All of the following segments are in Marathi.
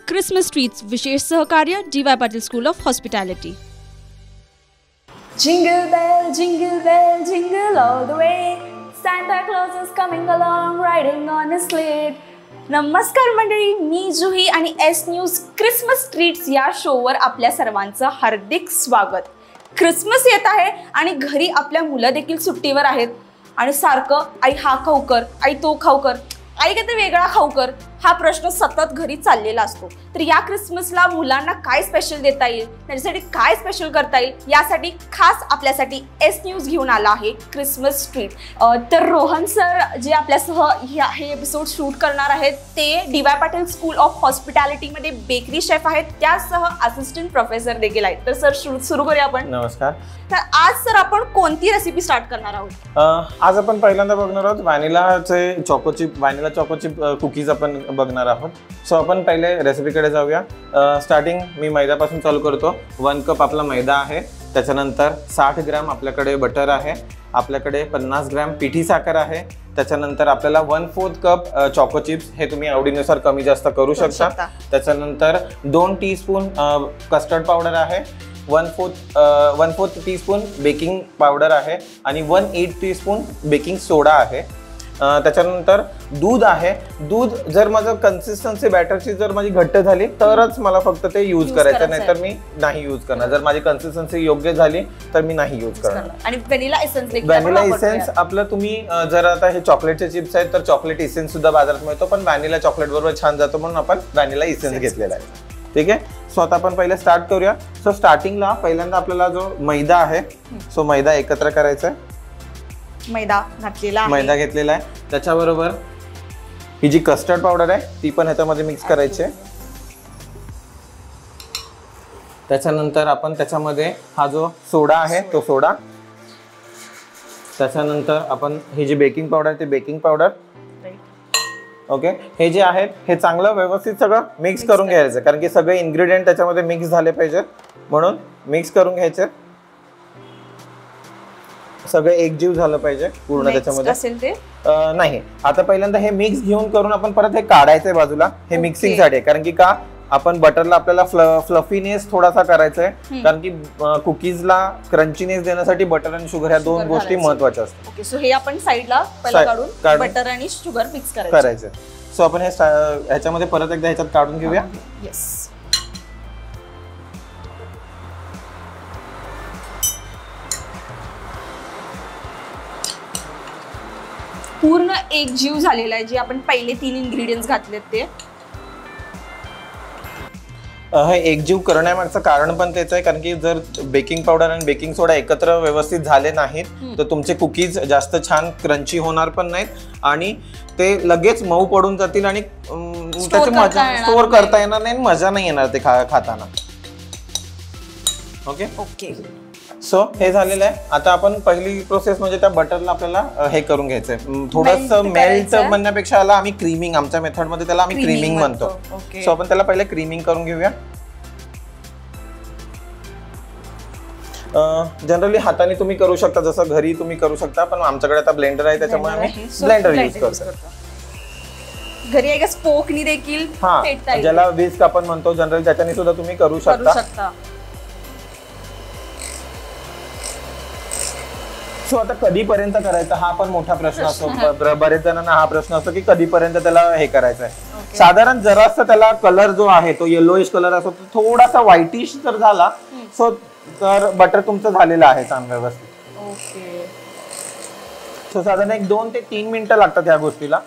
क्रिसमस ट्रीट्स विशेष सहकार्य G Y Patil school of hospitality. Jingle bell, jingle all the way. Santa Claus is coming along, riding on his sleigh. नमस्कार मंडळी, मी जुही आणि एस न्यूज क्रिसमस ट्रीट्स या शोवर आपल्या सर्वांचं हार्दिक स्वागत. क्रिसमस येत आहे आणि घरी आपल्या मुलं देखील सुट्टीवर आहेत आणि सारखं आई हा खाऊ कर, आई तो खाऊ कर, आई काहीतरी वेगळा खाऊ कर हा प्रश्न सतत घरी चाललेला असतो. तर या क्रिसमसला मुलांना काय स्पेशल देता येईल, त्यांच्यासाठी काय स्पेशल करता येईल यासाठी खास आपल्यासाठी एस न्यूज घेऊन आला आहे क्रिसमस ट्रीट. तर रोहन सर जे आपल्यासह हे एपिसोड शूट करणार आहेत ते डी.वाय. पाटील स्कूल ऑफ हॉस्पिटॅलिटीमध्ये बेकरी शेफ आहेत, त्यासह असिस्टंट प्रोफेसर देखील आहेत. तर सर सुरू करूया आपण. नमस्कार. तर आज सर आपण कोणती रेसिपी स्टार्ट करणार आहोत? आज आपण पहिल्यांदा बघणार आहोत व्हॅनिला चॉको चिप कुकीज आपण बघणार आहोत. सो आपण पहिले रेसिपीकडे जाऊया. स्टार्टिंग मी मैद्यापासून चालू करतो. 1 कप आपला मैदा आहे, त्याच्यानंतर 60 ग्रॅम आपल्याकडे बटर आहे, आपल्याकडे 50 ग्रॅम पिठी साखर आहे, त्याच्यानंतर आपल्याला 1/4 कप चॉको चिप्स, हे तुम्ही आवडीनुसार कमी जास्त करू शकता. त्याच्यानंतर 2 टीस्पून कस्टर्ड पावडर आहे, 1/4 टीस्पून बेकिंग पावडर आहे आणि 1/8 टीस्पून बेकिंग सोडा आहे. त्याच्यानंतर दूध आहे. दूध जर माझं कन्सिस्टन्सी बॅटरची जर माझी घट्ट झाली तरच मला फक्त ते यूज करायचं, नाहीतर मी नाही यूज करणार. जर माझी कन्सिस्टन्सी योग्य झाली तर मी नाही यूज करणार. आणि व्हॅनिला इसेन्स आपलं तुम्ही जर आता हे चॉकलेटचे चिप्स आहेत तर चॉकलेट इसेन्स सुद्धा बाजारात मिळतो, पण व्हॅनिला चॉकलेट बरोबर छान जातो म्हणून आपण व्हॅनिला इसेन्स घेतलेला आहे. ठीक आहे. सो आता आपण पहिले स्टार्ट करूया. सो स्टार्टिंगला पहिल्यांदा आपल्याला जो मैदा आहे सो मैदा एकत्र करायचा आहे. मैदा घेतलेला आहे. त्याच्याबरोबर ही जी कस्टर्ड पावडर आहे ती पण ह्याच्यामध्ये मिक्स करायची आहे. त्याच्यानंतर आपण त्याच्यामध्ये हा जो सोडा आहे तो सोडा, त्याच्यानंतर आपण ही जी बेकिंग पावडर ते बेकिंग पावडर. ओके. हे जे आहेत हे चांगलं व्यवस्थित सगळं मिक्स करून घ्यायचं, कारण की सगळे इन्ग्रेडियंट त्याच्यामध्ये मिक्स झाले पाहिजेत म्हणून मिक्स करून घ्यायचे. सगळं एकजीव झालं पाहिजे पूर्ण त्याच्यामध्ये असेल ते नाही. आता पहिल्यांदा हे मिक्स घेऊन करून आपण परत हे काढायचंय बाजूला, हे मिक्सिंग साठी आहे. कारण की का आपण बटरला आपल्याला फ्लफीनेस थोडासा करायचा आहे, कारण की कुकीजला क्रंचीनेस देण्यासाठी बटर आणि शुगर ह्या दोन गोष्टी महत्वाच्या असतात. ओके. सो हे आपण साइडला काढून बटर आणि शुगर मिक्स करायचं. सो आपण हे ह्याच्यामध्ये परत एकदा ह्याच्यात काढून घेऊया. येस. पूर्ण एक जीव झालेला आहे जे आपण पहिले 3 इन्ग्रेडियंट्स घातलेत ते. हे एकजीव करण्यामागचं कारण पण तेच आहे, कारण की जर बेकिंग पावडर आणि बेकिंग सोडा एकत्र व्यवस्थित झाले नाहीत तर तुमचे कुकीज जास्त छान क्रंची होणार पण नाहीत आणि ते लगेच मऊ पडून जातील आणि त्याची मजा स्टोअर करता येणार नाही, मजा नाही येणार ते खाताना. ओके. ओके. सो हे झालेलं आहे. आता आपण पहिली प्रोसेस म्हणजे त्या बटरला आपल्याला हे करून घ्यायचंय, थोडंसं मेल्ट म्हणण्यापेक्षा याला आम्ही क्रीमिंग, आमच्या मेथड मध्ये त्याला आम्ही क्रीमिंग म्हणतो. सो आपण त्याला पहिले क्रीमिंग करून घेऊया. जनरली हाताने तुम्ही करू शकता, जसं घरी तुम्ही करू शकता, पण आमच्याकडे आता ब्लेंडर आहे त्याच्यामुळे आम्ही ब्लेंडर यूज करतो. घरी एक स्पोकनी देखील ज्याला विस्क आपण म्हणतो जनरली, त्याच्याने सुद्धा तुम्ही करू शकता. सो आता कधीपर्यंत करायचं हा पण मोठा प्रश्न असतो. बरेच जणांना हा प्रश्न असतो की कधीपर्यंत त्याला हे करायचं आहे. साधारण जरासा त्याला कलर जो आहे तो येलोइश कलर असतो, थोडासा व्हाईटिश जर झाला सो तर बटर तुमचं झालेलं आहे चांगलं व्यवस्थित. ओके. सो साधारण 1-2 ते 3 मिनिटं लागतात या गोष्टीला.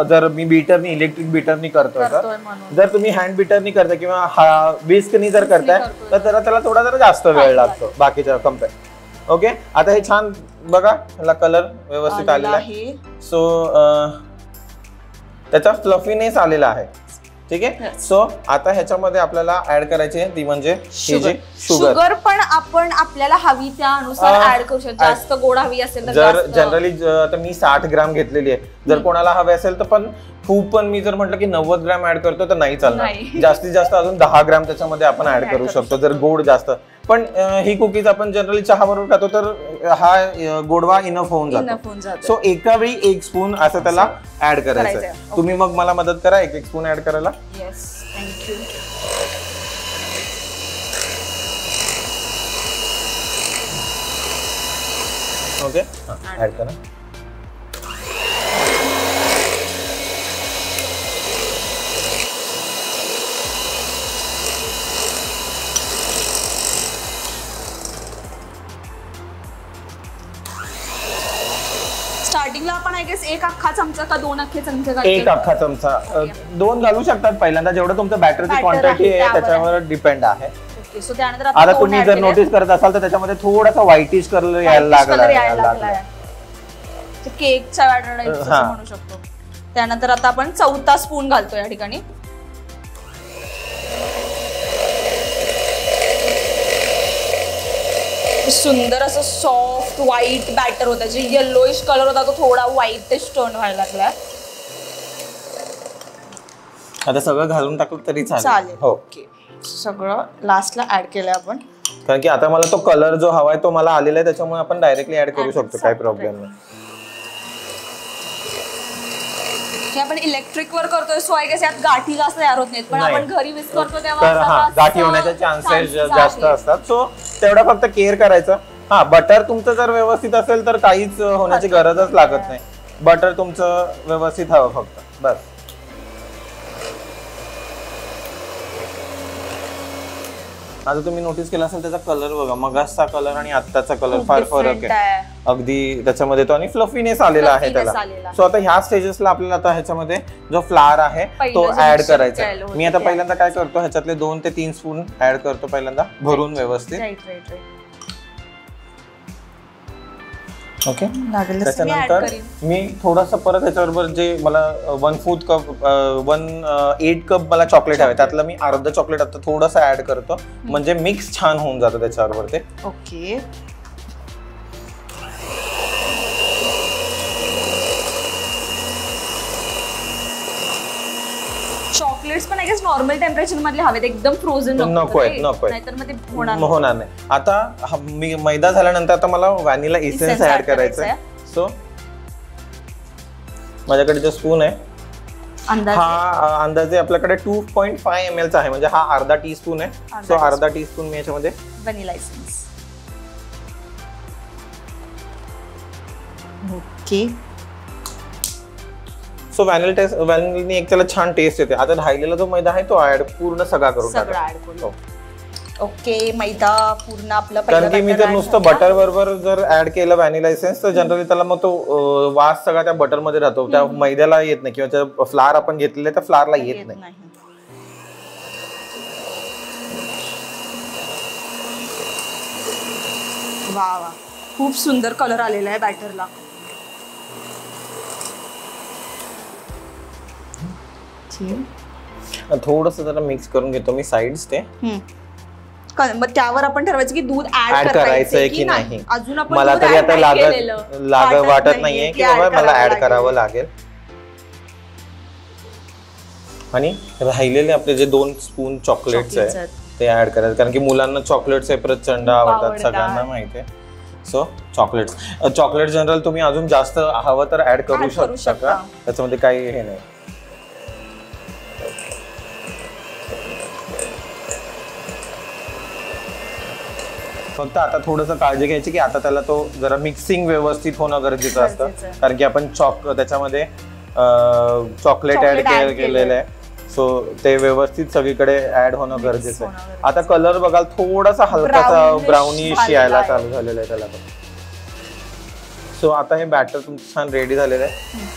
जर मी बीटरनी, इलेक्ट्रिक बीटरनी करतोय तर, जर तुम्ही हँड बीटरनी करताय किंवा विस्कनी जर करताय तर त्याला थोडा जरा जास्त वेळ लागतो बाकीच्या कम्पेअर. ओके. आता हे छान बघा, ह्याला कलर व्यवस्थित आलेला आहे. सो त्याचा फ्लफीनेस आलेला आहे. ठीक आहे. सो आता ह्याच्यामध्ये आपल्याला ऍड करायची आहे ती म्हणजे शुगर. पण आपण आपल्याला हवी त्यानुसार ऍड करू शकतो. जास्त गोड हवी असेल तर जर जनरली आता मी 60 ग्रॅम घेतलेली आहे, जर कोणाला हवे असेल तर पण खूप, पण मी जर म्हटलं की 90 ग्रॅम ऍड करतो तर नाही चालणार. जास्तीत जास्त अजून 10 ग्रॅम त्याच्यामध्ये आपण ऍड करू शकतो जर गोड जास्त. पण ही कुकीज आपण जनरली चहा बरोबर खातो तर हा गोडवा इनफ होऊन Enough होऊन जातो. जातो. सो एका वेळी 1 स्पून असं त्याला ऍड करायचं. करायचंय. तुम्ही मग मला मदत करा 1 स्पून ऍड करायला. Yes, thank you. ओके, ऍड करा. स्टार्टिंगला आपण आय गेस 1 अख्खा चमचा का 2 अख्खे चमचे 1 अख्खा चमचा 2 घालू शकतात पहिल्यांदा, जेवढं तुमचं बॅटरची Batter क्वांटिटी आहे, आहे त्यावर त्याच्यावर डिपेंड आहे. ओके, सो त्यानंतर आता तुम्ही जर नोटीस करत असाल तर त्याच्यामध्ये थोडासा व्हाईटिश कलर यायला लागला. केकच्या बॅटर टाइप म्हणू शकतो. त्यानंतर आता आपण 4था स्पून घालतो या ठिकाणी. सुंदर असं सॉफ्ट व्हाईट बॅटर होता, जे येलोइश कलर होता तो थोडा व्हाईटिश टोन व्हायला लागला. आता सगळं घालून टाकलं तरी चालेल. हो, ओके, सगळं लास्टला ऍड केलंय आपण, कारण की आता मला तो कलर जो हवाय तो मला आलेला आहे, त्याच्यामुळे आपण डायरेक्टली ऍड करू शकतो, काही प्रॉब्लेम नाही. हे आपण इलेक्ट्रिक वर करतोय, सो आय गेस यात गाठी जास्त तयार होत नाहीत, पण नाही. आपण घरी विस्क करतो तर तेव्हा गाठी होण्याचे चान्सेस जास्त असतात. सो तेवढा फक्त केअर करायचं. हा, बटर तुमचं जर व्यवस्थित असेल तर काहीच होण्याची गरजच लागत नाही. बटर तुमचं व्यवस्थित हवं फक्त, बस. आता तुम्ही नोटीस केला असेल त्याचा कलर बघा, मगाचा कलर आणि आत्ताचा कलर फार फरक आहे अगदी त्याच्यामध्ये तो, आणि फ्लफीनेस आलेला आहे त्याला. सो आता ह्या स्टेजेसला आपल्याला आता ह्याच्यामध्ये जो फ्लावर आहे तो ऍड करायचा. मी आता पहिल्यांदा काय करतो, ह्याच्यातले 2 ते 3 स्पून ऍड करतो पहिल्यांदा भरून व्यवस्थित. ओके, त्याच्यानंतर मी थोडंसं परत ह्याच्याबरोबर जे मला 1/4 कप 1/8 कप मला चॉकलेट हवे, त्यातलं मी अर्ध चॉकलेट आता थोडंसं ऍड करतो, म्हणजे मिक्स छान होऊन जातं त्याच्याबरोबर ते. ओके, चॉकलेट्स पण आय गेस नॉर्मल टेम्परेचर मधले हवेत, एकदम फ्रोझन नकोय, नाहीतर मग ते होणार नाही. आता मी मैदा झाल्यानंतर आता मला व्हॅनिला इसेन्स ऍड करायचं आहे. सो माझ्याकडे जो स्पून आहे हा अंदाजे आपल्याकडे 2.5 ml चा आहे, म्हणजे हा अर्धा टीस्पून आहे. सो अर्धा टीस्पून मी याच्यामध्ये व्हॅनिला इसेन्स. ओके, सो व्हॅनिलाने एक त्याला छान टेस्ट येते. आता राहिलेला जो मैदा आहे तो ऍड पूर्ण सगळा करून टाका. ओके, मैदा पूर्ण आपला, कारण की मी जर नुसतं बटर बरोबर जर ऍड केलं व्हॅनिला एसेन्स तर जनरली त्याला मग तो वास सगळा त्या बटर मध्ये राहतो, त्या मैद्याला येत नाही, किंवा त्या फ्लावर आपण घेतलेले त्या फ्लावरला येत नाही. वा वा, खूप सुंदर कलर आलेला आहे बॅटरला. थोडस जरा मिक्स करून घेतो मी साइड्स ते. मग त्यावर आपण ठरवायचं की दूध ऍड करायचंय की नाही. अजून आपण मला तरी आता वाटत नाहीये की बाबा मला ऍड करावं लागेल. आणि राहिलेले आपले जे 2 स्पून चॉकलेट्स आहेत ते ऍड करायचं, कारण की मुलांना चॉकलेट्स प्रचंड आवडतात, सगळ्यांना माहिती आहे. सो चॉकलेट जनरल तुम्ही अजून जास्त हवं तर ऍड करू शकता, त्याच्यामध्ये काही हे नाही. फक्त आता थोडंसं काळजी घ्यायची की आता त्याला तो जरा मिक्सिंग व्यवस्थित होणं गरजेचं असतं, कारण की आपण त्याच्यामध्ये चॉकलेट ऍड केलेलं आहे. सो ते व्यवस्थित सगळीकडे ऍड होणं गरजेचं आहे. आता कलर बघाल थोडासा हलकासा ब्राउनिश यायला चालू झालेला आहे त्याला. सो आता हे बॅटर तुमचं छान रेडी झालेलं आहे.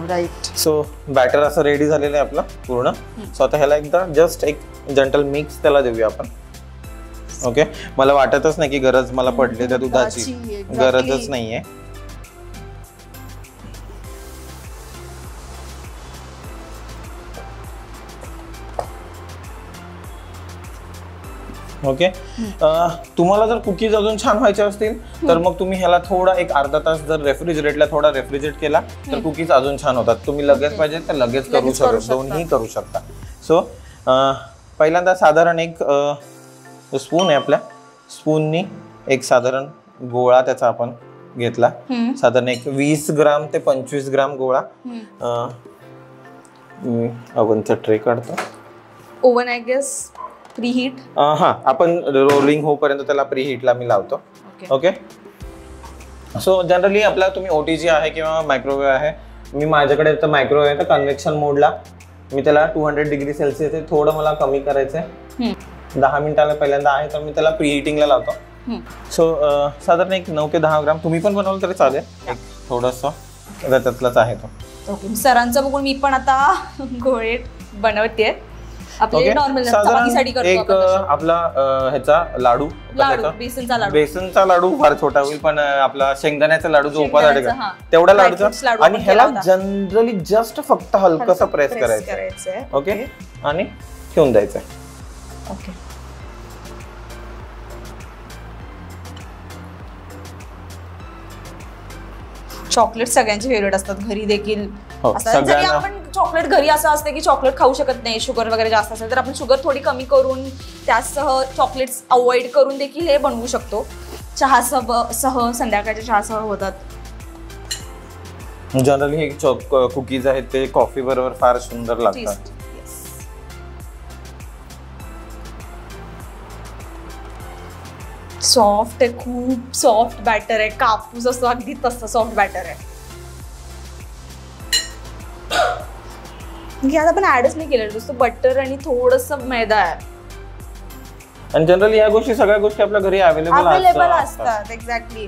राईट, सो बॅटर असं रेडी झालेलं आहे आपलं पूर्ण. सो आता ह्याला एकदा जस्ट एक जनटल मिक्स त्याला देऊया आपण. ओके, मला वाटतच नाही की गरज मला पडली त्या दुधाची, गरजच नाहीये. ओके, तुम्हाला जर कुकीज अजून छान व्हायचे असतील तर मग तुम्ही ह्याला थोडा एक अर्धा तास जर रेफ्रिजरेटला थोडा रेफ्रिजरेट केला तर कुकीज अजून छान होतात. तुम्ही लगेच पाहिजे तर लगेच करू शकता, दोन्ही करू शकता. सो पहिल्यांदा साधारण एक जो स्पून आहे आपल्या स्पूननी एक साधारण गोळा त्याचा आपण घेतला, साधारण एक 20 ग्राम ते 25 ग्राम गोळा. मी ओव्हनचा ट्रे काढतो. Oven I guess preheat. हा, आपण रोलिंग होईपर्यंत त्याला प्रीहीटला मी लावतो. ओके. सो जनरली आपला तुम्ही OTG आहे किंवा मायक्रोवेव्ह आहे, मी माझ्याकडे तर मायक्रोवेव्ह आहे, तर कन्व्हेक्शन मोडला मी त्याला 200 डिग्री सेल्सिअस आहे, थोडं मला कमी करायचं आहे. 10 मिनिटाला पहिल्यांदा आहे, तर मी त्याला प्रीहीटिंगला लावतो. सो साधारण एक 9 ते 10 ग्राम तुम्ही पण बनवलं तरी चालेल, एक थोडंसं त्यातलाच आहे तो. ओके, सरांचं बघून मी पण आता गोळे बनवते. आपले नॉर्मल चपातीसाठी करतो आपण. एक आपला ह्याचा लाडू, बेसनचा लाडू फार छोटा होईल, पण आपला शेंगदाण्याचा लाडू जो उपासाठी तेवढा लाडूचा, आणि ह्याला जनरली जस्ट फक्त हलकसं प्रेस करायचं. ओके, आणि ठेवून द्यायचं. ओके. चॉकलेट सगळ्यांचे फेवरेट असतात, घरी देखील असतात. जरी आपण चॉकलेट घरी असं असतं की चॉकलेट खाऊ शकत नाही, शुगर वगैरे जास्त असेल तर आपण शुगर थोडी कमी करून त्यासह चॉकलेट्स अवॉइड करून देखील हे बनवू शकतो. चहासह संध्याकाळच्या चहासह होतात. जनरली हे कुकीज आहेत ते कॉफी बरोबर फार सुंदर लागतात. सॉफ्ट आहे, खूप सॉफ्ट बॅटर आहे, कापूस असतो अगदी तसं सॉफ्ट बॅटर आहे. आता आपण ऍडच नाही केलं, नुसतं बटर आणि थोडंसं मैदा आहे. आणि जनरली या गोष्टी सगळ्या गोष्टी आपल्या घरी अवेलेबल असतात. एक्झॅक्टली.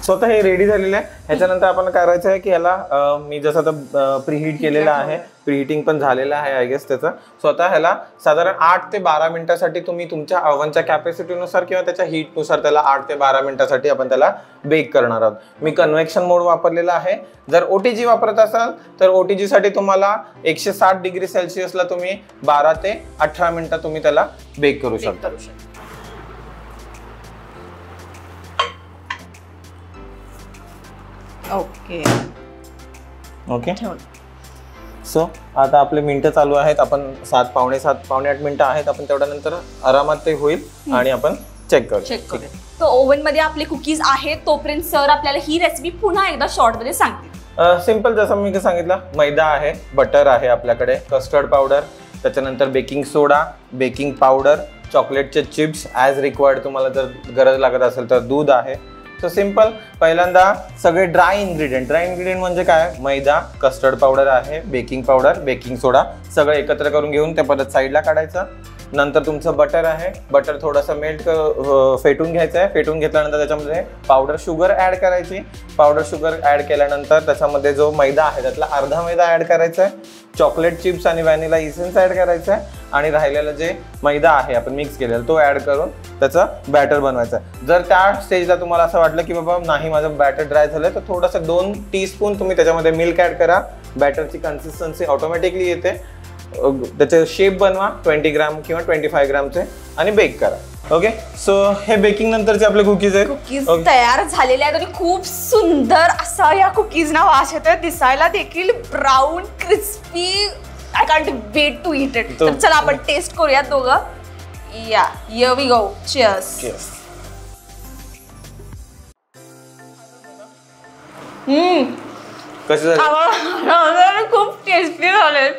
स्वतः हे रेडी झालेलं आहे. ह्याच्यानंतर आपण करायचं आहे की ह्याला मी जसं आता प्रीहीट केलेलं आहे, प्रीहीटिंग पण झालेलं आहे आय गेस त्याचं. स्वतः ह्याला साधारण 8 ते 12 मिनिटासाठी तुम्ही तुमच्या ओव्हनच्या कॅपॅसिटीनुसार किंवा त्याच्या हीटनुसार त्याला 8 ते 12 मिनिटासाठी आपण त्याला बेक करणार आहोत. मी कन्व्हेक्शन मोड वापरलेला आहे. जर OTG वापरत असाल तर OTG साठी तुम्हाला 160 डिग्री सेल्सिअसला तुम्ही 12 ते 18 मिनिटं तुम्ही त्याला बेक करू शकता. ओके. ओके. सो आता आपले मिनिटं चालू आहेत. आपण 7 पावणे 8 मिनिटं आहेत. आपण तेवढ्या नंतर आरामात ते होईल आणि आपण चेक करू. तो ओव्हन मध्ये आपले कुकीज आहेत तोपर्यंत सर आपल्याला ही रेसिपी पुन्हा एकदा शॉर्ट मध्ये सांगतील. सिंपल जसं मी सांगितलं, मैदा आहे, बटर आहे आपल्याकडे, कस्टर्ड पावडर, त्याच्यानंतर बेकिंग सोडा, बेकिंग पावडर, चॉकलेटचे चिप्स ॲज रिक्वायर्ड, तुम्हाला जर गरज लागत असेल तर दूध आहे. सो सिंपल, पहिल्यांदा सगळे ड्राय इन्ग्रेडियंट म्हणजे काय, मैदा, कस्टर्ड पावडर आहे, बेकिंग पावडर, बेकिंग सोडा, सगळं एकत्र करून घेऊन ते परत साईडला काढायचं. नंतर तुमचं बटर आहे, बटर थोडंसं फेटून घ्यायचं आहे. फेटून घेतल्यानंतर त्याच्यामध्ये पावडर शुगर ॲड करायची. पावडर शुगर ॲड केल्यानंतर त्याच्यामध्ये जो मैदा आहे त्यातला अर्धा मैदा ॲड करायचा आहे. चॉकलेट चिप्स आणि व्हॅनिला इसेन्स ॲड करायचं आहे आणि राहिलेला जे मैदा आहे आपण मिक्स केलेला तो ॲड करून त्याचं बॅटर बनवायचं आहे. जर त्या स्टेजला तुम्हाला असं वाटलं की बाबा नाही माझं बॅटर ड्राय झालं तर थोडंसं 2 टीस्पून तुम्ही त्याच्यामध्ये मिल्क ॲड करा. बॅटरची कन्सिस्टन्सी ऑटोमॅटिकली येते. त्याचे शेप बनवा 20 ग्राम किंवा 25 ग्रामचे आणि बेक करा. ओके. सो हे बेकिंग नंतरचे आपले कुकीज आहेत. कुकीज तयार झालेले आहेत आणि खूप सुंदर असा या कुकीजना वास येतोय. दिसायला देखील brown crispy. I can't wait to eat it. तर चला आपण टेस्ट करूयात दोघं. या हिअर वी गो. चीअर्स. कसे झाले? खूप टेस्टी झाले.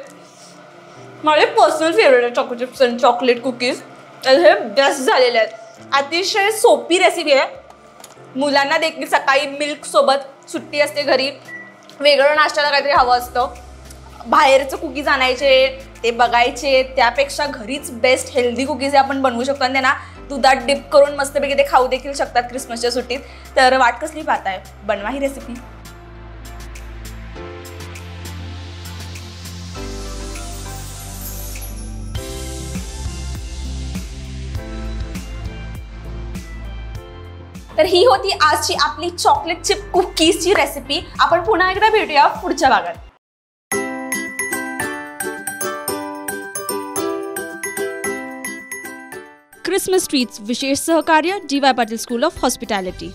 माझे पर्सनल फेवरेट आहे चॉको चिप्स आणि चॉकलेट कुकीज. हे बेस्ट झालेले आहेत. अतिशय सोपी रेसिपी आहे. मुलांना देखील सकाळी मिल्क सोबत सुट्टी असते घरी, वेगळं नाश्त्याला काहीतरी हवं असतं, बाहेरचं कुकीज आणायचे ते बघायचे त्यापेक्षा घरीच बेस्ट हेल्दी कुकीज आपण बनवू शकतो आणि त्यांना दुधात डिप करून मस्तपैकी ते खाऊ देखील शकतात क्रिसमसच्या सुट्टीत. तर वाट कसली पाहताय, बनवा ही रेसिपी. तर ही होती आजची आपली चॉकलेट चिप कुकीजची रेसिपी. आपण पुन्हा एकदा भेटूया पुढच्या भागात. क्रिसमस ट्रीट्स विशेष सहकार्य GY Patil school of hospitality.